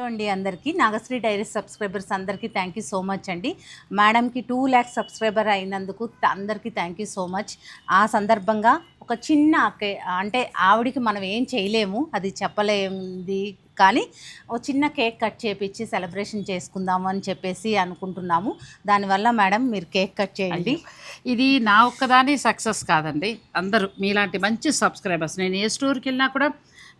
Hello అండి, అందరికీ Nagasri diaries subscribers అందరికీ థ్యాంక్ యూ సో మచ్ అండి. మేడంకి 2 lakhs సబ్స్క్రైబర్ అయినందుకు అందరికీ థ్యాంక్ యూ సో మచ్. ఆ సందర్భంగా ఒక చిన్న అంటే ఆవిడికి మనం ఏం చేయలేము, అది చెప్పలేంది, కానీ ఒక చిన్న కేక్ కట్ చేపించి సెలబ్రేషన్ చేసుకుందాము అని చెప్పేసి అనుకుంటున్నాము. దానివల్ల మేడం మీరు కేక్ కట్ చేయండి. ఇది నా ఒక్కదాని సక్సెస్ కాదండి, అందరూ మీలాంటి మంచి సబ్స్క్రైబర్స్. నేను ఏ స్టోర్కి వెళ్ళినా కూడా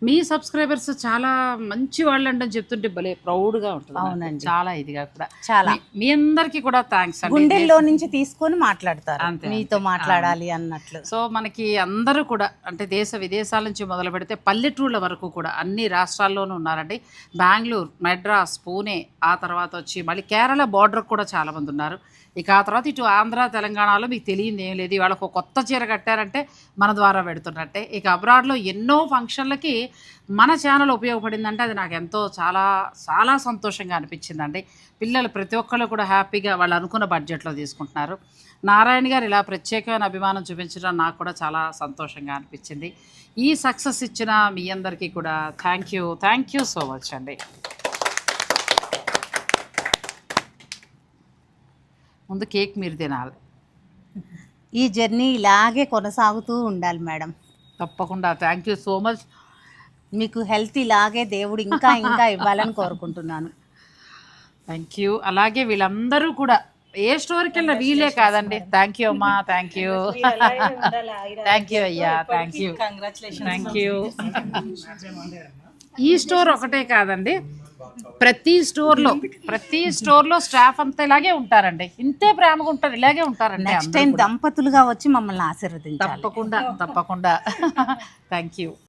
మీ సబ్స్క్రైబర్స్ చాలా మంచి వాళ్ళు అని చెప్తుంటే భలే ప్రౌడ్గా ఉంటుంది. అవునండి, చాలా ఇదిగా కూడా. చాలా మీ అందరికీ కూడా థ్యాంక్స్ అండి. గుండెల్లో నుంచి తీసుకొని మాట్లాడతారు, మీతో మాట్లాడాలి అన్నట్లు. సో మనకి అందరూ కూడా అంటే దేశ విదేశాల నుంచి మొదలు పెడితే పల్లెటూళ్ళ వరకు కూడా అన్ని రాష్ట్రాల్లోనూ ఉన్నారండి. బెంగళూరు, మెడ్రాస్, పూణే, ఆ తర్వాత వచ్చి మళ్ళీ కేరళ బార్డర్ కూడా చాలామంది ఉన్నారు. ఇక ఆ తర్వాత ఇటు ఆంధ్ర, తెలంగాణలో మీకు తెలియదు ఏం లేదు. వాళ్ళకు ఒక కొత్త చీర కట్టారంటే మన ద్వారా పెడుతున్నట్టే. ఇక అబ్రాడ్లో ఎన్నో ఫంక్షన్లకి మన ఛానల్ ఉపయోగపడిందంటే అది నాకు ఎంతో చాలా చాలా సంతోషంగా అనిపించిందండి. పిల్లలు ప్రతి ఒక్కళ్ళు కూడా హ్యాపీగా వాళ్ళు అనుకున్న బడ్జెట్లో తీసుకుంటున్నారు. నారాయణ గారు ఇలా ప్రత్యేకమైన అభిమానం చూపించడం నాకు కూడా చాలా సంతోషంగా అనిపించింది. ఈ సక్సెస్ ఇచ్చిన మీ అందరికీ కూడా థ్యాంక్ యూ సో మచ్ అండి. ముందు కేక్ మీరు తినాలి. ఈ జర్నీ ఇలాగే కొనసాగుతూ ఉండాలి మేడం. తప్పకుండా. Thank you so much. మీకు హెల్త్ ఇలాగే దేవుడు ఇంకా ఇంకా ఇవ్వాలని కోరుకుంటున్నాను. Thank you. అలాగే వీళ్ళందరూ కూడా ఏ స్టోర్కి వెళ్ళినా వీళ్ళే కాదండి. థ్యాంక్ యూ అమ్మా, థ్యాంక్ యూ అయ్యా, థ్యాంక్ యూ. ఈ స్టోర్ ఒకటే కాదండి, ప్రతి స్టోర్లో స్టాఫ్ అంతా ఇలాగే ఉంటారండి. ఇంతే ప్రేమగా ఉంటారు, ఇలాగే ఉంటారండి. నెక్స్ట్ టైం దంపతులుగా వచ్చి మమ్మల్ని ఆశీర్వదించాలి. తప్పకుండా థ్యాంక్ యూ.